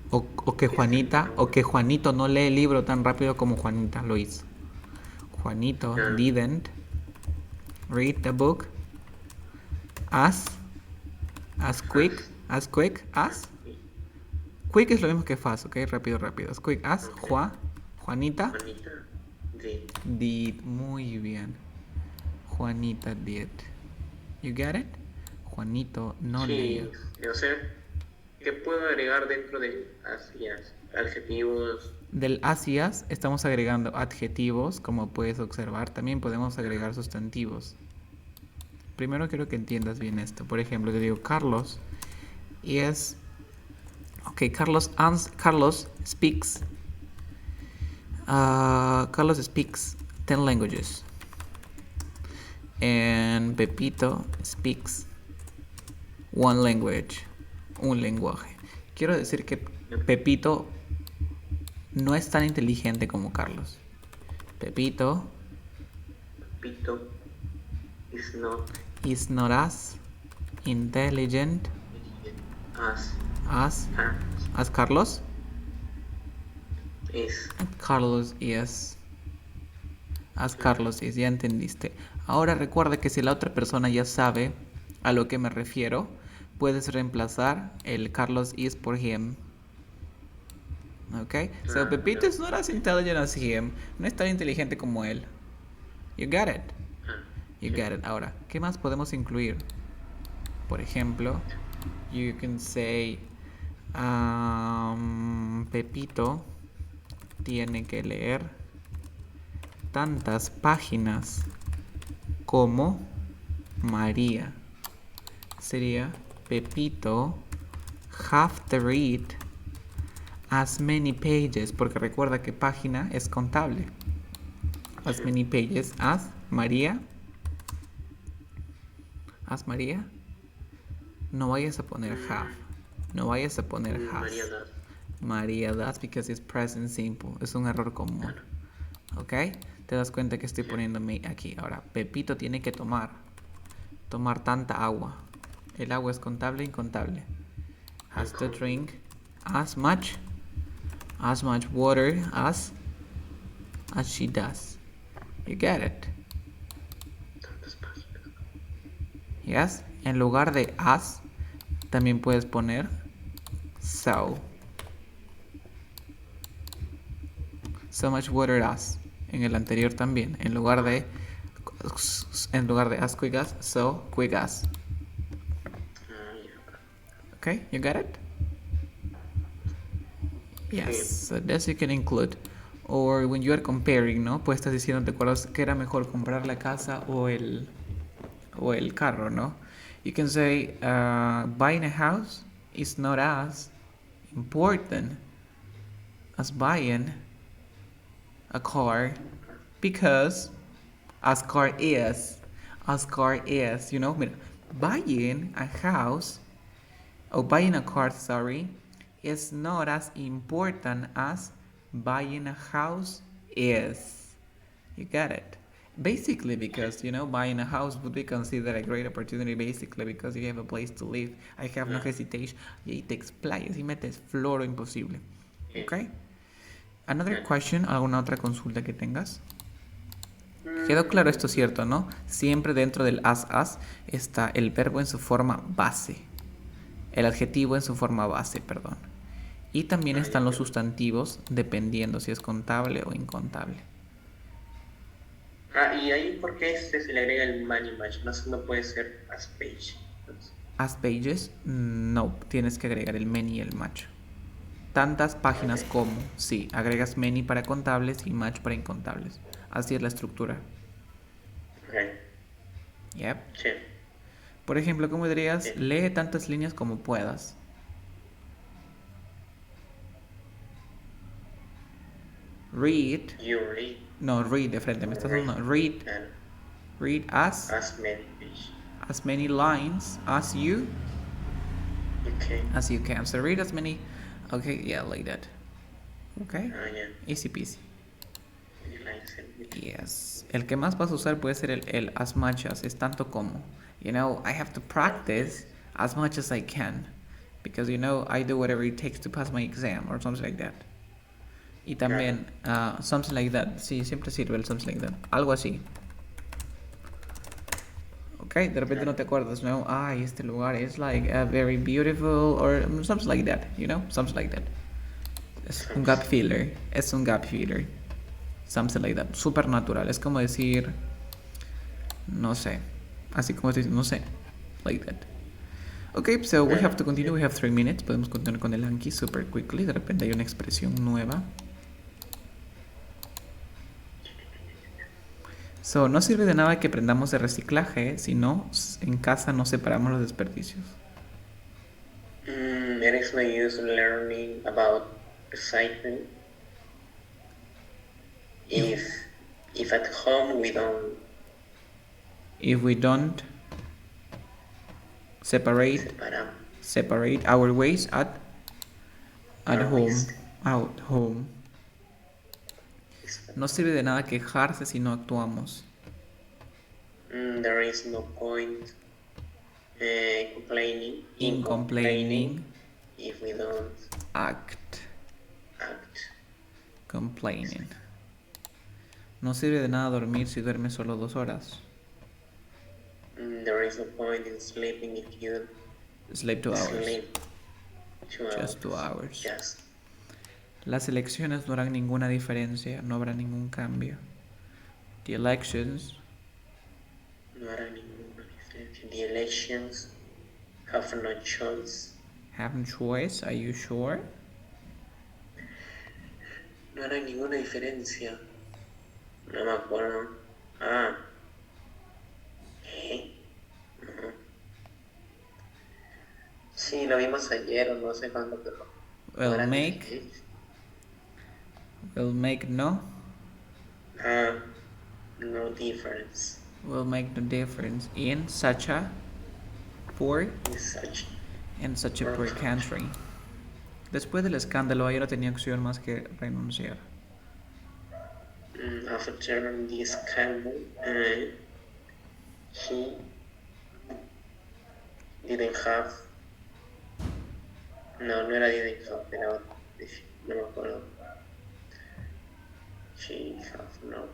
O que Juanito no lee el libro tan rápido como Juanita lo hizo. Juanito didn't read the book as quick as quick es lo mismo que fast, ok, rápido, as quick as Juanita did. Muy bien, Juanita did. You get it? Juanito no leyó. O sea, ¿qué puedo agregar dentro de adjetivos? Del as estamos agregando adjetivos, como puedes observar. También podemos agregar sustantivos. Primero quiero que entiendas bien esto. Por ejemplo, te digo Carlos es... Ok, Carlos speaks... Carlos speaks 10 languages. And Pepito speaks one language. Un lenguaje. Quiero decir que Pepito no es tan inteligente como Carlos. Pepito Pepito is not as intelligent intelligent as as Carlos Carlos. is. Carlos is. As Mm, Carlos is, ya entendiste. Ahora recuerda que si la otra persona ya sabe a lo que me refiero, puedes reemplazar el Carlos is por him. Okay? So Pepito yeah. is not as intelligent as him. No es tan inteligente como él. You got it. Ah, You sí. got it. Ahora, ¿qué más podemos incluir? Por ejemplo, you can say Pepito tiene que leer tantas páginas como María. Sería Pepito have to read as many pages, porque recuerda que página es contable. As Sí. many pages as María. As María. No vayas a poner have. No vayas a poner María has. does. María does because it's present simple. Es un error común. Claro. ¿Ok? Te das cuenta que estoy Sí. poniéndome aquí. Ahora, Pepito tiene que tomar. Tomar tanta agua. El agua es contable e incontable. Has to drink as much water as she does. You get it. Tantas páginas. Yes. En lugar de as, también puedes poner so. So much water as. En el anterior también. En lugar de as quick as, so quick as. Yeah. Okay, you got it? Yes, Sí. so this you can include. Or when you are comparing, ¿no? Pues estás diciendo, ¿te acuerdas que era mejor comprar la casa o el carro, ¿no? You can say, buying a house is not as important as buying a car because as car is, you know, mira, buying a house or buying a car, sorry, is not as important as buying a house is. You get it? Basically, because you know, buying a house would be considered a great opportunity. Basically, because you have a place to live. I have no hesitation. Y ahí te explayas y metes floro imposible. Okay. Another question. ¿Alguna otra consulta que tengas? Quedó claro esto, cierto, ¿no? Siempre dentro del as está el verbo en su forma base. El adjetivo en su forma base, perdón. Y también están los sustantivos dependiendo si es contable o incontable. Y ahí, ¿por qué se le agrega el man y match? No puede ser as page. As pages, no, tienes que agregar el many y el match. Tantas páginas como, sí, agregas many para contables y match para incontables. Así es la estructura. Okay. Yep. Sí. Por ejemplo, ¿cómo dirías? Sí. Lee tantas líneas como puedas. Read. You read. No, read de frente, me estás dando. Read. And Read as many page. as many lines as you Okay. as you can. So read as many. Okay, yeah, like that. Okay. Yeah. Easy peasy. Many lines and Yes. El que más vas a usar puede ser el as much as, es tanto como. You know, I have to practice as much as I can. Because, you know, I do whatever it takes to pass my exam or something like that. Y también, something like that. Sí, siempre sirve el something like that. Algo así. Ok, de repente no te acuerdas, ¿no? Ay, este lugar es like very beautiful or something like that, you know? Something like that. Es un gap filler. Es un gap filler. Something like that. Super natural. Es como decir, no sé. Así como decir, no sé. Like that. Okay, so we have to continue. We have 3 minutes. Podemos continuar con el Anki super quickly. De repente hay una expresión nueva. So, no sirve de nada que aprendamos de reciclaje, si no, en casa no separamos los desperdicios. It is no use learning about recycling if at home we don't. If we don't separate our waste at home. Waste. At home. No sirve de nada quejarse si no actuamos. There is no point complaining, In complaining, if we don't act. act. Complaining. No sirve de nada dormir si duermes solo 2 horas. There is no point in sleeping if you Sleep 2 hours. sleep 2 hours. Just 2 hours. Just. Las elecciones no harán ninguna diferencia, no habrá ningún cambio. The elections No hará ninguna diferencia. The elections have no choice. have no choice, are you sure? No hará ninguna diferencia. No me acuerdo. Ah. ¿Qué? No. Sí, lo vimos ayer o no sé cuándo, pero... Will no make. Will make no. No difference. Will make no difference in such a poor. In such a poor country. Después del escándalo, ella no tenía opción más que renunciar. After the scandal, he didn't have. No era didn't have, era no me acuerdo. She have no.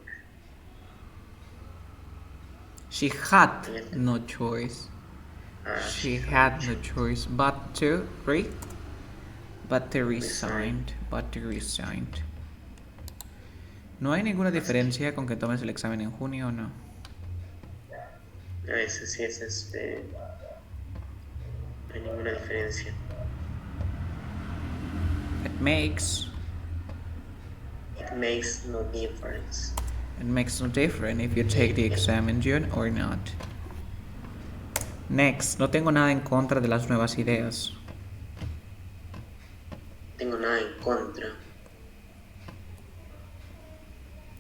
She had no choice. She had no choice but to resigned. No hay ninguna diferencia con que tomes el examen en junio o no. Ese sí es no hay ninguna diferencia. It makes no difference. It makes no difference if you take the exam in June or not. Next, no tengo nada en contra de las nuevas ideas. Tengo nada en contra.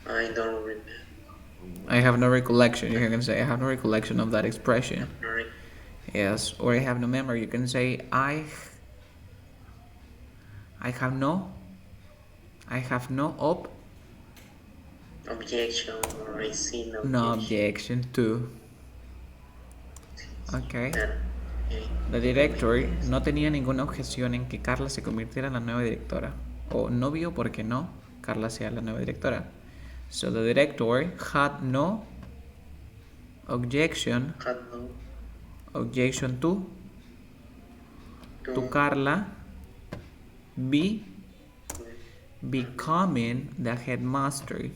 I don't remember. I have no recollection. You can say I have no recollection of that expression. Yes, or I have no memory. You can say I have no objection, or I see no objection to. Okay. The director no tenía ninguna objeción en que Carla se convirtiera en la nueva directora. O no vio por qué no Carla sea la nueva directora. So the director had no objection to Carla becoming the headmaster.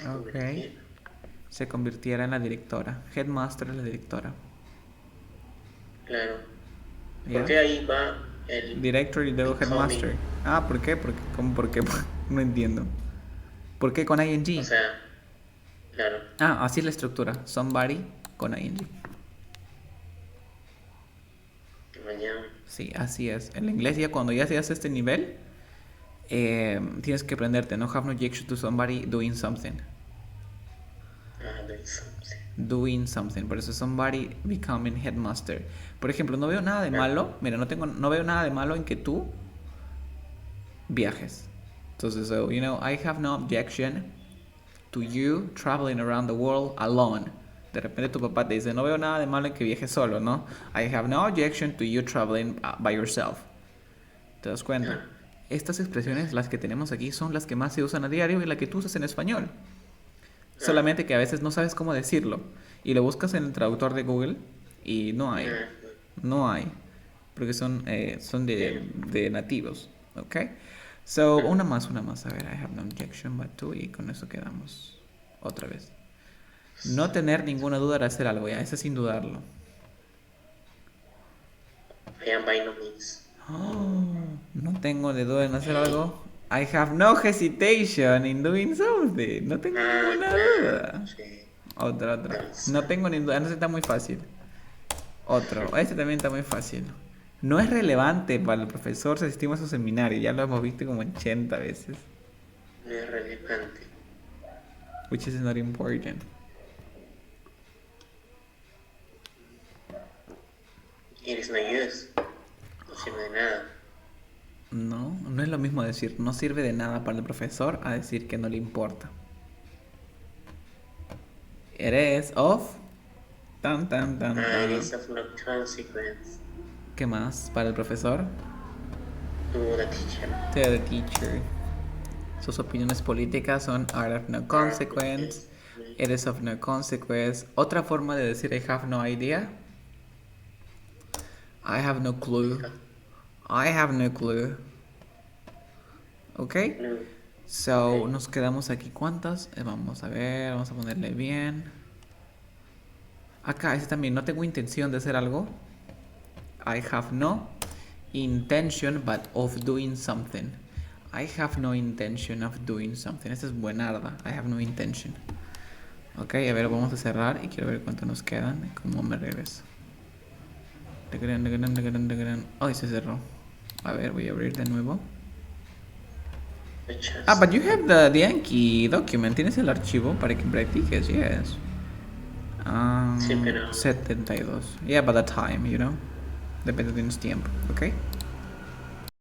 Okay. Se convirtiera en la directora. Headmaster es la directora. Claro. ¿Por qué ahí va el director y luego headmaster? Ah, ¿por qué? ¿Por qué? No entiendo. ¿Por qué con ing? O sea, claro. Ah, así es la estructura. Somebody con ing. Sí, así es. En inglés ya cuando ya se hace este nivel, tienes que aprenderte. No have no objection to somebody doing something. Doing something. Por eso somebody becoming headmaster. Por ejemplo, no veo nada de malo. Mira, no veo nada de malo en que tú viajes. Entonces, so, I have no objection to you traveling around the world alone. De repente tu papá te dice, no veo nada de malo en que viajes solo, ¿no? I have no objection to you traveling by yourself. ¿Te das cuenta? Estas expresiones, las que tenemos aquí, son las que más se usan a diario y las que tú usas en español. Solamente que a veces no sabes cómo decirlo. Y lo buscas en el traductor de Google y no hay. No hay. Porque son de nativos. ¿Ok? So, una más. A ver, I have no objection but to. Y con eso quedamos. Otra vez. No tener ninguna duda de hacer algo. Ya, ese sin dudarlo. I am by no means. No tengo de duda en hacer algo. I have no hesitation in doing something. No tengo ninguna duda. Sí. Otra. No tengo ni duda. No, está muy fácil. Otro. Este también está muy fácil. No es relevante para el profesor si asistimos a su seminario. Ya lo hemos visto como 80 veces. No es relevante. Which is not important. It is no use. No sirve de nada. No, no es lo mismo decir no sirve de nada para el profesor a decir que no le importa. It is of... Tan, tan, tan, It tan. is of no consequence ¿Qué más para el profesor? to the teacher. To the teacher. Sus opiniones políticas son are of no Or consequence. yes, It is of no consequence. Otra forma de decir I have no idea. I have no clue. I have no clue. ¿Ok? no. So, Okay. nos quedamos aquí. ¿Cuántas? Vamos a ver, vamos a ponerle bien. Acá, ese también. No tengo intención de hacer algo. I have no intention but of doing something. I have no intention of doing something. Esta es buenarda. I have no intention. Ok, a ver, vamos a cerrar y quiero ver cuánto nos quedan y cómo me regreso. Ay, se cerró. A ver, voy a abrir de nuevo. Ah, but you have the Anki document. ¿Tienes el archivo para que practiques? Yes. Sí, pero 72. Yeah, but the time, you know. Depende, tienes tiempo, ¿ok?